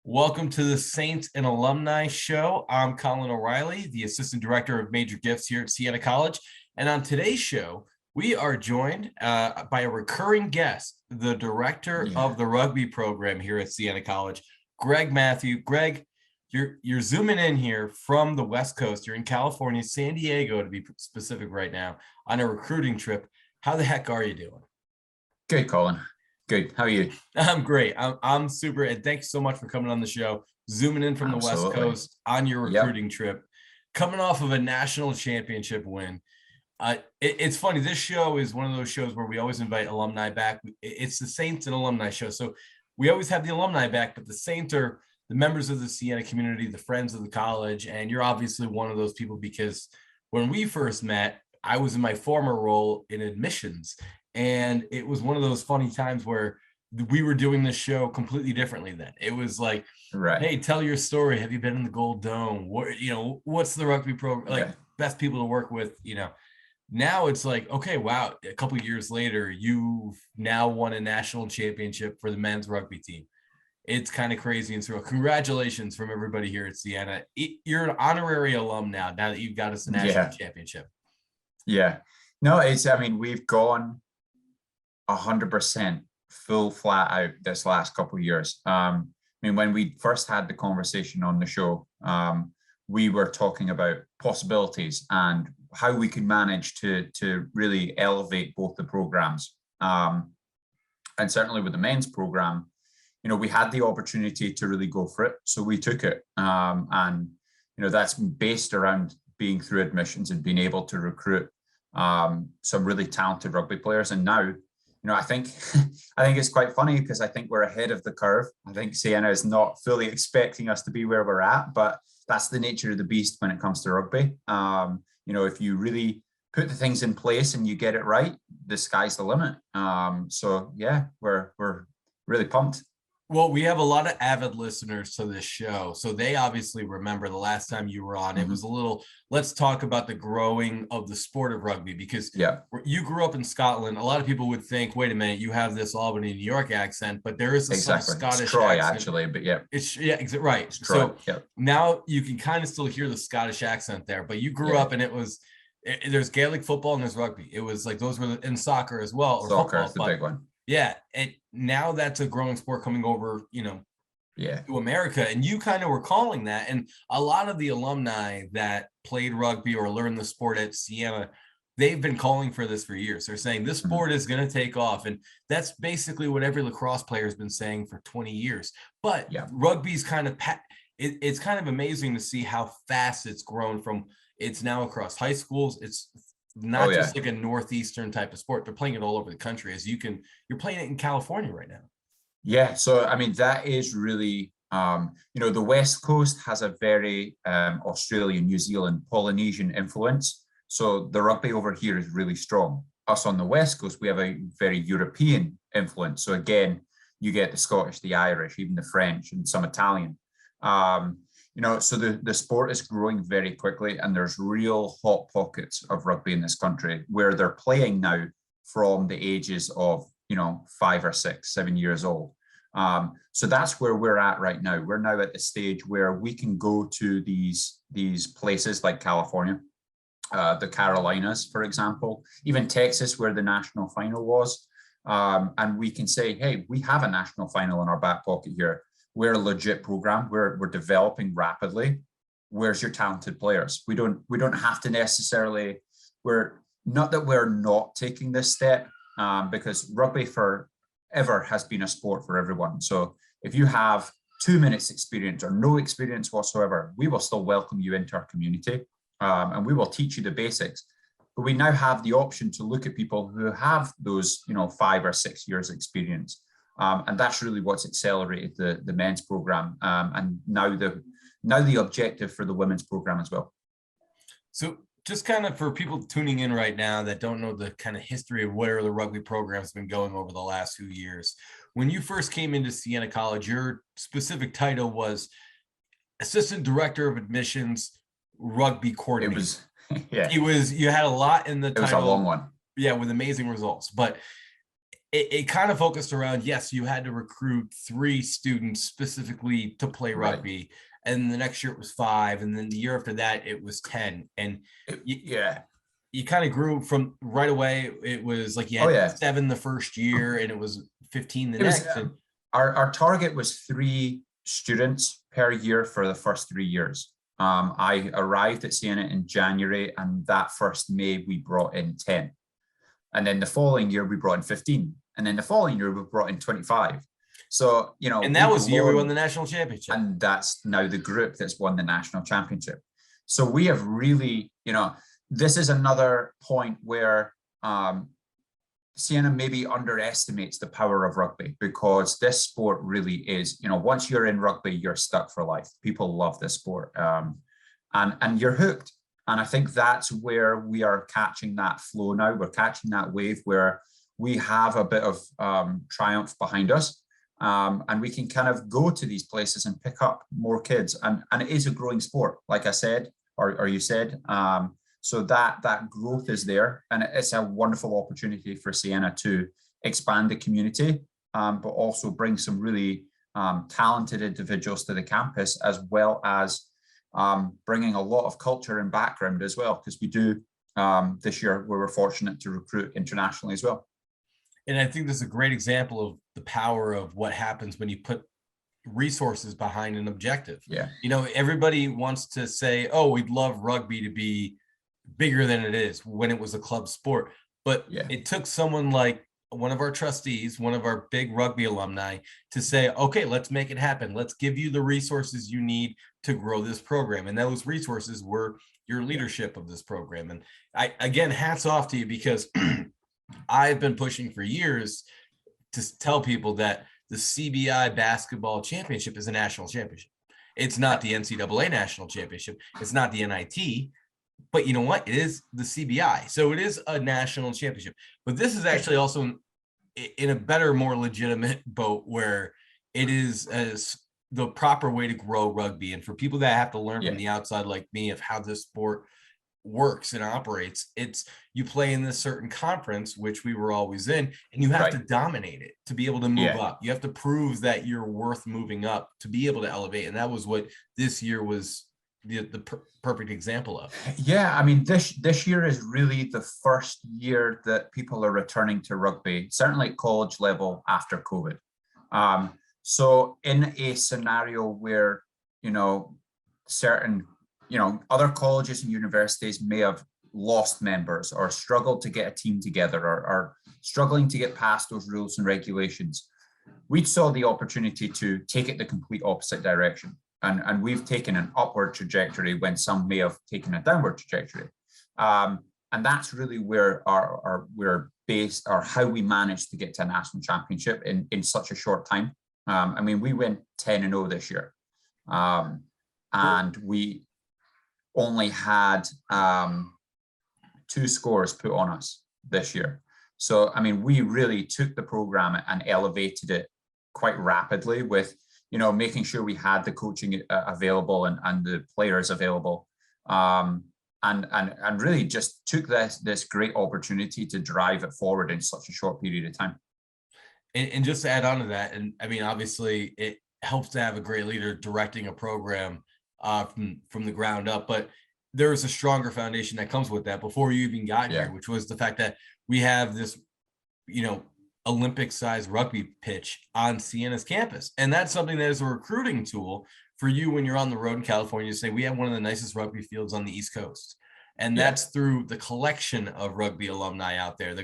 Welcome to the Saints and Alumni Show. I'm Colin O'Reilly, the Assistant Director of Major Gifts here at Siena College. And on today's show, we are joined by a recurring guest, the Director of the Rugby Program here at Siena College, Greg Matthew. Greg, you're zooming in here from the West Coast. You're in California, San Diego to be specific right now, on a recruiting trip. How the heck are you doing? Good, Colin. Good. How are you? I'm great. I'm super. And thanks so much for coming on the show, zooming in from the West Coast on your recruiting trip, coming off of a national championship win. It's funny. This show is one of those shows where we always invite alumni back. It's the Saints and Alumni show. So we always have the alumni back, but the Saints are the members of the Siena community, the friends of the college. And you're obviously one of those people because when we first met, I was in my former role in admissions. And it was one of those funny times where we were doing this show completely differently then. It was like, hey, tell your story. Have you been in the Gold Dome? What's the rugby program? Like best people to work with, Now it's like, okay, wow. A couple of years later, you've now won a national championship for the men's rugby team. It's kind of crazy. And so congratulations from everybody here at Siena. You're an honorary alum now that you've got us a national championship. Yeah. No, we've gone 100% full flat out this last couple of years. When we first had the conversation on the show, we were talking about possibilities and how we could manage to really elevate both the programs. And certainly with the men's program, we had the opportunity to really go for it. So we took it. And that's based around being through admissions and being able to recruit some really talented rugby players. And now, I think it's quite funny because I think we're ahead of the curve. I think Siena is not fully expecting us to be where we're at, but that's the nature of the beast when it comes to rugby. If you really put the things in place and you get it right, the sky's the limit. We're really pumped. Well, we have a lot of avid listeners to this show, so they obviously remember the last time you were on. It was a little, let's talk about the growing of the sport of rugby, because you grew up in Scotland. A lot of people would think, wait a minute, you have this Albany, New York accent, but there is a Scottish it's Troy, accent. Actually, but yeah. Right. It's Troy, so now you can kind of still hear the Scottish accent there, but you grew up and there's Gaelic football and there's rugby. It was like those were in soccer as well. Or soccer football, is the big one. Yeah, and now that's a growing sport coming over, to America. And you kind of were calling that. And a lot of the alumni that played rugby or learned the sport at Siena, they've been calling for this for years. They're saying this sport is going to take off. And that's basically what every lacrosse player has been saying for 20 years. But rugby's kind of, it's kind of amazing to see how fast it's grown from, it's now across high schools. It's not just like a Northeastern type of sport. They're playing it all over the country. You're playing it in California right now. Yeah. So, that is really, the West Coast has a very Australian, New Zealand, Polynesian influence. So the rugby over here is really strong. Us on the West Coast, we have a very European influence. So again, you get the Scottish, the Irish, even the French and some Italian. So the sport is growing very quickly, and there's real hot pockets of rugby in this country where they're playing now from the ages of, 5 or 6, 7 years old. So that's where we're at right now. We're now at the stage where we can go to these places like California, the Carolinas, for example, even Texas, where the national final was. And we can say, hey, we have a national final in our back pocket here. We're a legit program. We're developing rapidly. Where's your talented players? We don't have to necessarily. We're not taking this step because rugby forever has been a sport for everyone. So if you have 2 minutes experience or no experience whatsoever, we will still welcome you into our community and we will teach you the basics. But we now have the option to look at people who have those 5 or 6 years experience. And that's really what's accelerated the men's program, and now the objective for the women's program as well. So just kind of for people tuning in right now that don't know the kind of history of where the rugby program has been going over the last few years, when you first came into Siena College, your specific title was Assistant Director of Admissions, Rugby Coordinator. You had a lot in the title. It was a long one. Yeah, with amazing results. But it kind of focused around, yes, you had to recruit 3 students specifically to play rugby. Right. And the next year it was 5. And then the year after that, it was 10. And you kind of grew from right away. It was like you had 7 the first year and it was 15 the next. Our target was 3 students per year for the first 3 years. I arrived at Siena in January, and that first May we brought in 10. And then the following year we brought in 15. And then the following year we brought in 25. So, you know, and that was the year we won the national championship. And that's now the group that's won the national championship. So we have really, you know, this is another point where Siena maybe underestimates the power of rugby, because this sport really is, you know, once you're in rugby, you're stuck for life. People love this sport, and you're hooked. And I think that's where we are catching that flow now. We're catching that wave where we have a bit of triumph behind us, and we can kind of go to these places and pick up more kids. And it is a growing sport, like I said, or you said. So that growth is there, and it's a wonderful opportunity for Siena to expand the community, but also bring some really talented individuals to the campus, as well as bringing a lot of culture and background as well, because we do this year we were fortunate to recruit internationally as well. And I think this is a great example of the power of what happens when you put resources behind an objective. Yeah, you know, everybody wants to say, oh, we'd love rugby to be bigger than it is when it was a club sport. But it took someone like one of our trustees, one of our big rugby alumni, to say, okay, let's make it happen. Let's give you the resources you need to grow this program. And those resources were your leadership of this program. And again, hats off to you, because I've been pushing for years to tell people that the CBI basketball championship is a national championship. It's not the NCAA national championship. It's not the NIT. But you know what? It is the CBI. So it is a national championship. But this is actually also in a better, more legitimate boat, where it is as the proper way to grow rugby. And for people that have to learn from the outside, like me, of how this sport works and operates, it's you play in this certain conference, which we were always in, and you have to dominate it to be able to move up. You have to prove that you're worth moving up to be able to elevate. And that was what this year was the perfect example of. Yeah, I mean, this year is really the first year that people are returning to rugby, certainly at college level after COVID. So in a scenario where, you know, certain, you know, other colleges and universities may have lost members or struggled to get a team together, or struggling to get past those rules and regulations, we saw the opportunity to take it the complete opposite direction. And we've taken an upward trajectory when some may have taken a downward trajectory. And that's really where we're based, or how we managed to get to a national championship in such a short time. I mean, we went 10-0 this year. And we only had 2 scores put on us this year. So, I mean, we really took the program and elevated it quite rapidly with, you know, making sure we had the coaching available and the players available, and really just took this great opportunity to drive it forward in such a short period of time. And just to add on to that, and I mean, obviously, it helps to have a great leader directing a program from the ground up, but there is a stronger foundation that comes with that before you even got here, which was the fact that we have this, you know, Olympic-sized rugby pitch on Siena's campus. And that's something that is a recruiting tool for you when you're on the road in California to say, we have one of the nicest rugby fields on the East Coast. And that's through the collection of rugby alumni out there.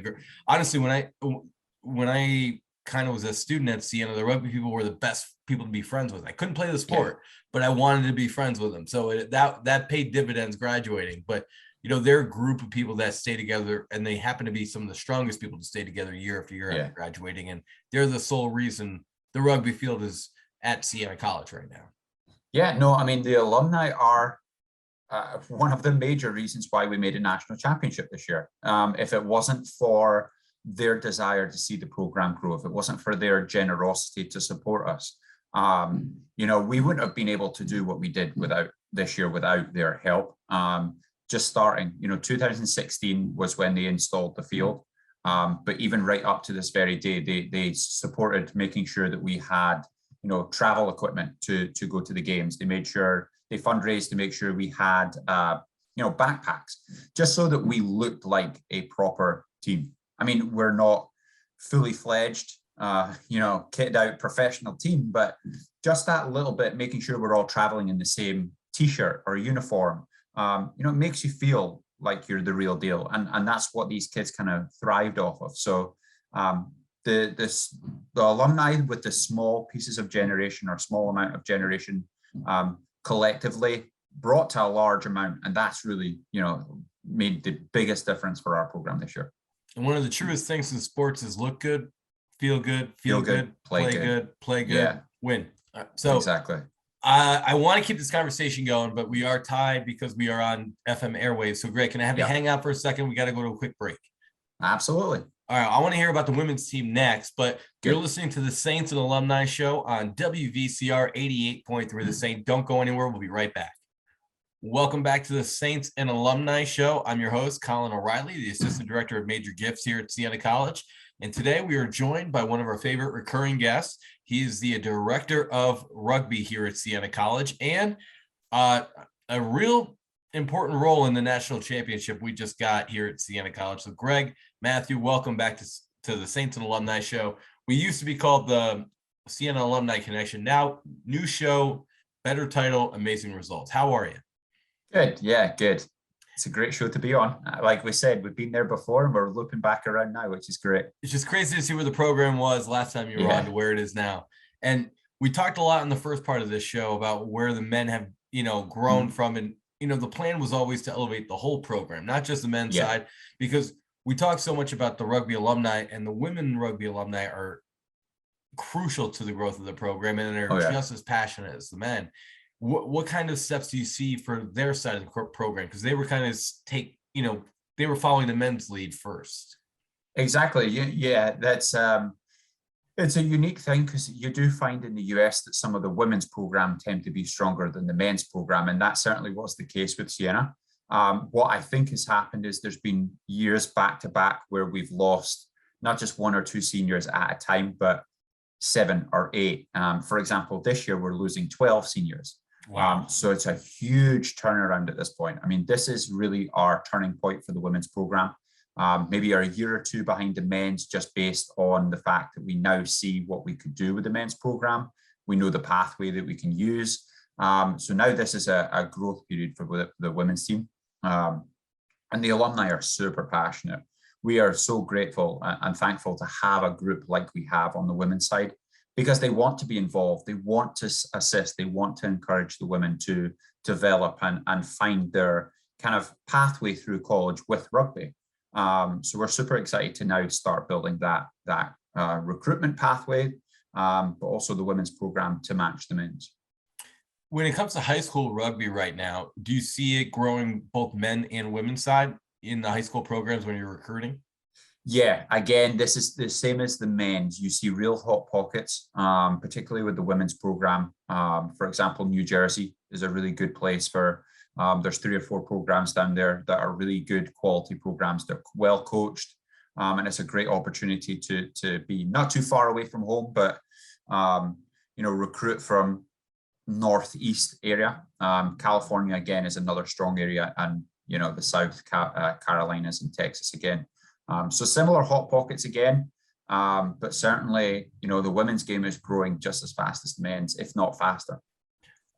Honestly, when I kind of was a student at Siena, the rugby people were the best people to be friends with. I couldn't play the sport, but I wanted to be friends with them. So that paid dividends graduating. But you know, they're a group of people that stay together, and they happen to be some of the strongest people to stay together year after year after graduating. And they're the sole reason the rugby field is at Siena College right now. Yeah, no, I mean, the alumni are one of the major reasons why we made a national championship this year. If it wasn't for their desire to see the program grow, if it wasn't for their generosity to support us, you know, we wouldn't have been able to do what we did without their help. Just starting, you know, 2016 was when they installed the field. But even right up to this very day, they supported making sure that we had, travel equipment to go to the games. They made sure they fundraised to make sure we had, backpacks, just so that we looked like a proper team. I mean, we're not fully fledged, kitted out professional team, but just that little bit, making sure we're all traveling in the same t-shirt or uniform, it makes you feel like you're the real deal. And that's what these kids kind of thrived off of. So the alumni with the small pieces of generation or small amount of generation collectively brought to a large amount. And that's really, made the biggest difference for our program this year. And one of the truest things in sports is look good, feel good, play good, win. So exactly. I want to keep this conversation going, but we are tied because we are on FM airwaves. So Greg, can I have you hang out for a second? We got to go to a quick break. Absolutely. All right. I want to hear about the women's team next, but you're listening to the Saints and Alumni Show on WVCR 88.3 The Saint. Don't go anywhere. We'll be right back. Welcome back to the Saints and Alumni Show. I'm your host, Colin O'Reilly, the Assistant Director of Major Gifts here at Siena College. And today we are joined by one of our favorite recurring guests. He is the Director of Rugby here at Siena College and a real important role in the national championship we just got here at Siena College. So Greg, Matthew, welcome back to the Saints and Alumni Show. We used to be called the Siena Alumni Connection. Now, new show, better title, amazing results. How are you? Good. Yeah, good. It's a great show to be on. Like we said, we've been there before and we're looping back around now, which is great. It's just crazy to see where the program was last time you were on to where it is now. And we talked a lot in the first part of this show about where the men have, grown from. And, the plan was always to elevate the whole program, not just the men's side, because we talk so much about the rugby alumni, and the women rugby alumni are crucial to the growth of the program and are just as passionate as the men. What kind of steps do you see for their side of the program? Because they were kind of they were following the men's lead first. Exactly. Yeah, that's it's a unique thing because you do find in the US that some of the women's program tend to be stronger than the men's program, and that certainly was the case with Siena. What I think has happened is there's been years back to back where we've lost not just one or two seniors at a time, but 7 or 8. For example, this year we're losing 12 seniors. Wow. So it's a huge turnaround at this point. I mean, this is really our turning point for the women's program. Maybe a year or two behind the men's, just based on the fact that we now see what we could do with the men's program. We know the pathway that we can use. So now this is a growth period for the women's team. And the alumni are super passionate. We are so grateful and thankful to have a group like we have on the women's side, because they want to be involved, they want to assist, they want to encourage the women to develop and find their kind of pathway through college with rugby. So we're super excited to now start building that recruitment pathway, but also the women's program to match the men's. When it comes to high school rugby right now, do you see it growing both men and women's side in the high school programs when you're recruiting? Yeah, again, this is the same as the men's. You see real hot pockets, particularly with the women's program. For example, New Jersey is a really good place for, there's 3 or 4 programs down there that are really good quality programs. They're well coached, and it's a great opportunity to be not too far away from home, but, recruit from Northeast area. California, again, is another strong area, and, the South Carolinas and Texas again. So similar hot pockets again, but certainly, the women's game is growing just as fast as the men's, if not faster.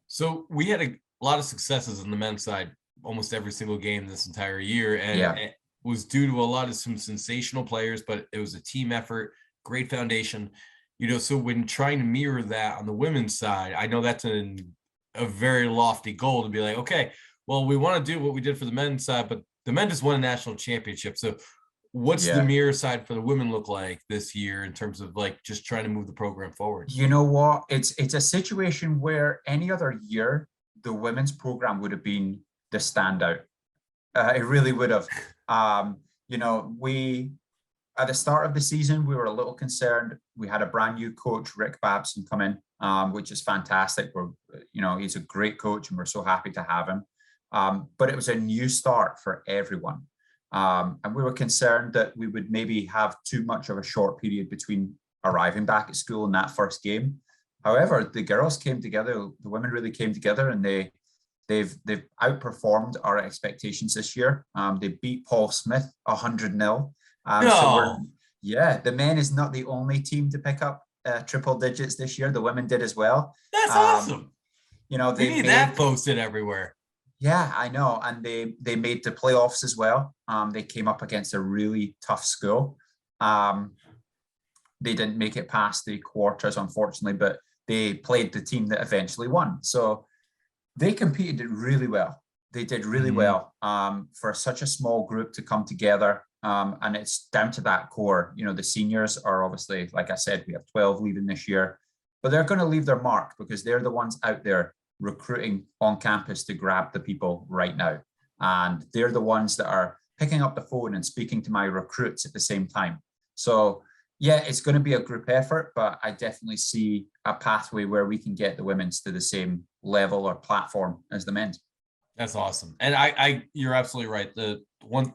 So we had a lot of successes on the men's side, almost every single game this entire year. And it was due to a lot of some sensational players, but it was a team effort, great foundation. So when trying to mirror that on the women's side, I know that's a very lofty goal to be like, okay, well, we want to do what we did for the men's side, but the men just won a national championship. So what's the mirror side for the women look like this year in terms of like just trying to move the program forward? You know what? It's a situation where any other year, the women's program would have been the standout. It really would have. We, at the start of the season, we were a little concerned. We had a brand new coach, Rick Babson, come in, which is fantastic. He's a great coach and we're so happy to have him. But it was a new start for everyone. And we were concerned that we would maybe have too much of a short period between arriving back at school and that first game. However, the girls came together, the women really came together, and they've outperformed our expectations this year. They beat Paul Smith 100-0. The men is not the only team to pick up triple digits this year. The women did as well. That's awesome. You know, they need that posted everywhere. Yeah, I know. And they made the playoffs as well. They came up against a really tough school. They didn't make it past the quarters, unfortunately, but they played the team that eventually won. So they competed really well. They did really well for such a small group to come together. And it's down to that core. You know, the seniors are obviously, like I said, we have 12 leaving this year, but they're going to leave their mark because they're the ones out there recruiting on campus to grab the people right now. And they're the ones that are picking up the phone and speaking to my recruits at the same time. So yeah, it's going to be a group effort, but I definitely see a pathway where we can get the women's to the same level or platform as the men's. That's awesome. And you're absolutely right. The one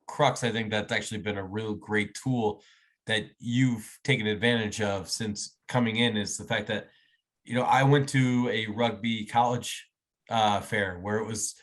crux, I think that's actually been a real great tool that you've taken advantage of since coming in is the fact that, you know, I went to a rugby college fair where it was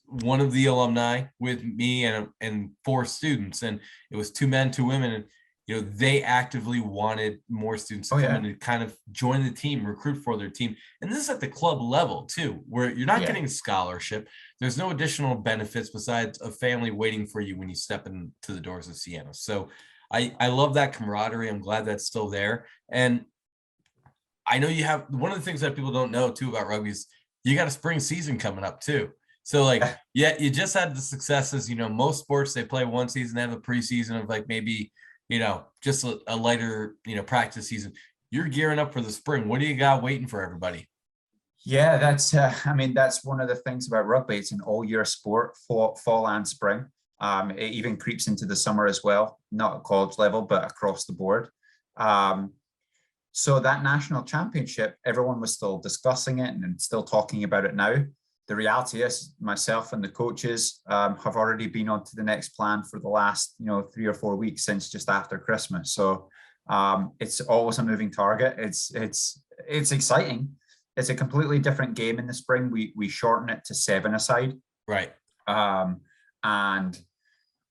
one of the alumni with me and 4 students, and it was 2 men, 2 women, and you know, they actively wanted more students to come in and kind of join the team, recruit for their team. And this is at the club level too, where you're not getting a scholarship. There's no additional benefits besides a family waiting for you when you step into the doors of Siena. So I love that camaraderie. I'm glad that's still there. And I know you have, one of the things that people don't know too about rugby is you got a spring season coming up too. So like, you just had the successes, you know, most sports, they play one season, they have a preseason of like maybe, you know, just a lighter, you know, practice season. You're gearing up for the spring. What do you got waiting for everybody? Yeah, that's, I mean, that's one of the things about rugby. It's an all year sport, fall and spring. It even creeps into the summer as well, not at college level, but across the board. So that national championship, everyone was still discussing it and still talking about it now. The reality is myself and the coaches have already been on to the next plan for the last, you know, 3 or 4 weeks since just after Christmas. So it's always a moving target. It's exciting. It's a completely different game in the spring. We shorten it to 7-a-side. Right. And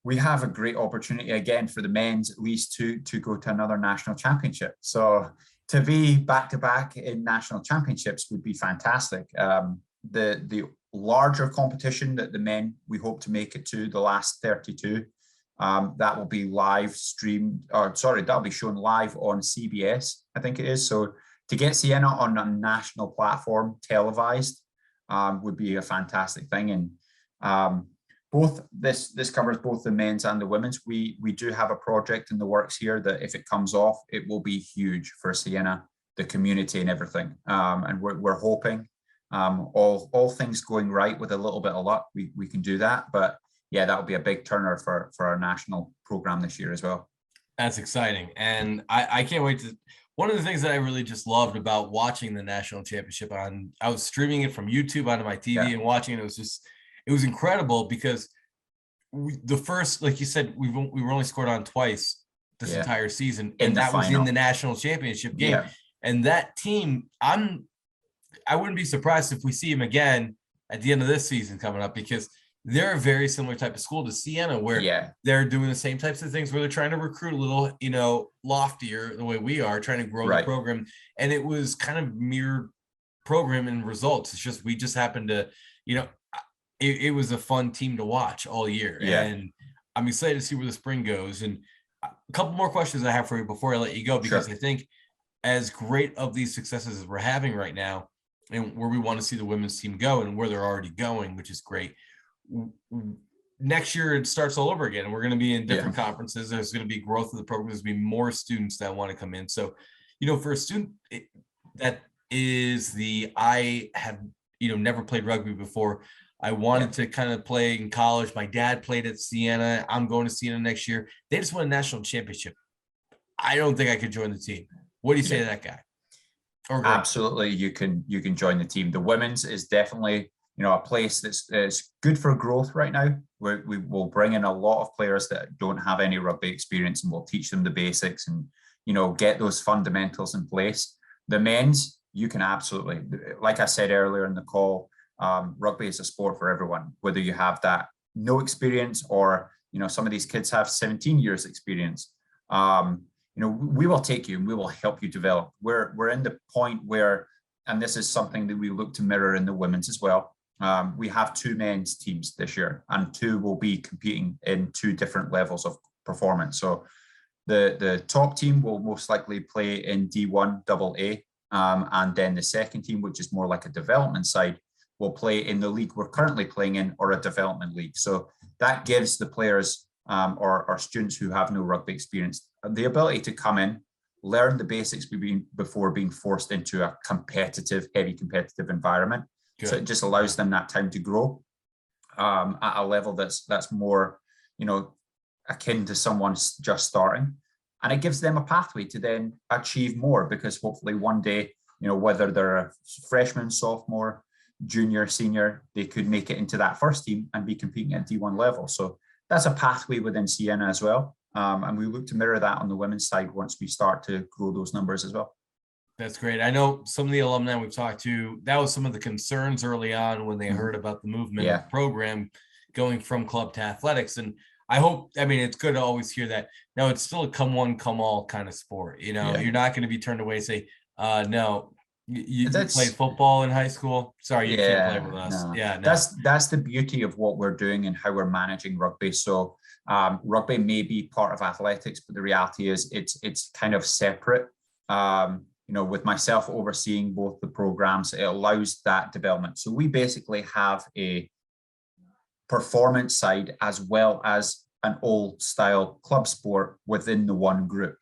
we have a great opportunity again for the men's at least to go to another national championship. So to be back-to-back in national championships would be fantastic. The larger competition that the men, we hope to make it to the last 32, that will be live streamed, that'll be shown live on CBS, I think it is. So to get Siena on a national platform televised would be a fantastic thing. And both this covers both the men's and the women's. We do have a project in the works here that if it comes off, it will be huge for Siena, the community and everything. And we're hoping all things going right with a little bit of luck, we can do that. But yeah, that will be a big turner for our national program this year as well. That's exciting. And I can't wait to, one of the things that I really just loved about watching the national championship I was streaming it from YouTube onto my TV and watching it. It was incredible because the first, like you said, we were only scored on twice this entire season. And that was in the national championship game. Yeah. And that team, I wouldn't be surprised if we see him again at the end of this season coming up, because they're a very similar type of school to Siena, where they're doing the same types of things, where they're trying to recruit a little, you know, loftier the way we are, trying to grow the program. And it was kind of mirrored program and results. It's just, we just happened to, you know, it was a fun team to watch all year. And I'm excited to see where the spring goes. And a couple more questions I have for you before I let you go, because I think as great of these successes as we're having right now, and where we want to see the women's team go and where they're already going, which is great. Next year, it starts all over again. And we're going to be in different conferences. There's going to be growth of the program. There's going to be more students that want to come in. So, you know, for a student that is I have, you know, never played rugby before. I wanted to kind of play in college. My dad played at Siena. I'm going to Siena next year. They just won a national championship. I don't think I could join the team. What do you say to that guy? Absolutely, you can join the team. The women's is definitely a place that's good for growth right now. We will bring in a lot of players that don't have any rugby experience, and we'll teach them the basics and, get those fundamentals in place. The men's, you can absolutely, like I said earlier in the call, rugby is a sport for everyone, whether you have that no experience or, some of these kids have 17 years experience. We will take you and we will help you develop. We're in the point where, and this is something that we look to mirror in the women's as well. We have 2 men's teams this year, and 2 will be competing in 2 different levels of performance. So the top team will most likely play in D1 AA, and then the second team, which is more like a development side, will play in the league we're currently playing in, or a development league. So that gives the players or students who have no rugby experience the ability to come in, learn the basics before being forced into a heavy competitive environment. Good. So it just allows them that time to grow at a level that's more, akin to someone just starting. And it gives them a pathway to then achieve more, because hopefully one day, whether they're a freshman, sophomore, junior, senior, they could make it into that first team and be competing at D1 level. So that's a pathway within Siena as well. And we look to mirror that on the women's side once we start to grow those numbers as well. That's great. I know some of the alumni we've talked to, that was some of the concerns early on when they heard about the movement program going from club to athletics. And I hope, it's good to always hear that. No, it's still a come one, come all kind of sport. You're not going to be turned away and say, no, you played football in high school. Sorry, you can't play with us. No. Yeah, no. That's the beauty of what we're doing and how we're managing rugby. So rugby may be part of athletics, but the reality is it's kind of separate. With myself overseeing both the programs, it allows that development. So we basically have a performance side as well as an old style club sport within the one group,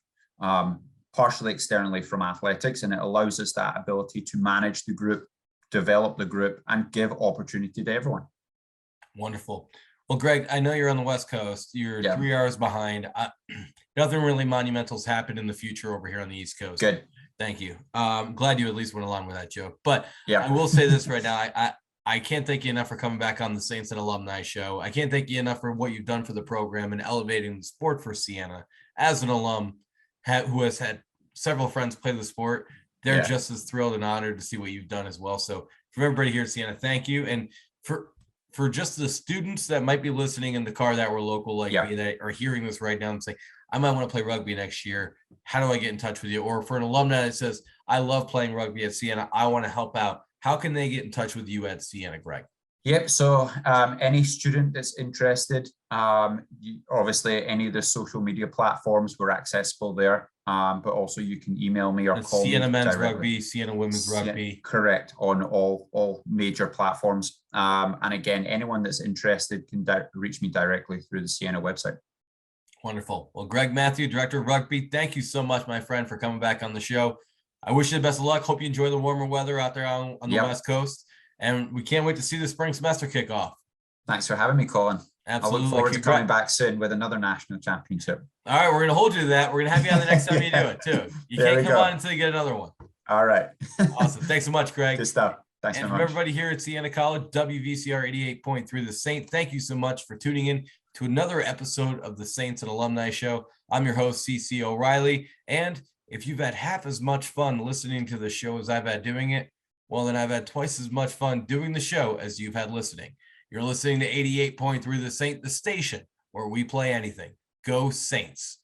partially externally from athletics. And it allows us that ability to manage the group, develop the group, and give opportunity to everyone. Wonderful. Well, Greg, I know you're on the West Coast. You're 3 hours behind. Nothing really monumental's happened in the future over here on the East Coast. Good. Thank you. I'm glad you at least went along with that joke. But I will say this right now. I can't thank you enough for coming back on the Saints and Alumni show. I can't thank you enough for what you've done for the program and elevating the sport for Siena. As an alum who has had several friends play the sport, they're just as thrilled and honored to see what you've done as well. So from everybody here at Siena, thank you. And for just the students that might be listening in the car that were local like me, that are hearing this right now and saying, I might want to play rugby next year. How do I get in touch with you? Or for an alumni that says, I love playing rugby at Siena, I want to help out. How can they get in touch with you at Siena, Greg? Yep. So any student that's interested, obviously any of the social media platforms, we're accessible there. But also you can email me or call Siena me Men's directly. Rugby, Siena Women's Rugby. Correct, on all major platforms. And again, anyone that's interested can reach me directly through the Siena website. Wonderful. Well, Greg Matthew, Director of Rugby, thank you so much, my friend, for coming back on the show. I wish you the best of luck. Hope you enjoy the warmer weather out there on the West Coast. And we can't wait to see the spring semester kick off. Thanks for having me, Colin. Absolutely. I look forward to coming back soon with another national championship. All right, we're going to hold you to that. We're going to have you on the next time you do it, too. You can't come on until you get another one. All right. Awesome. Thanks so much, Greg. Good stuff. Thanks so much. And from everybody here at Siena College, WVCR 88.3 The Saint, thank you so much for tuning in to another episode of the Saints and Alumni Show. I'm your host, CC O'Reilly. And if you've had half as much fun listening to the show as I've had doing it, well, then I've had twice as much fun doing the show as you've had listening. You're listening to 88.3 The Saint, the station where we play anything. Go Saints.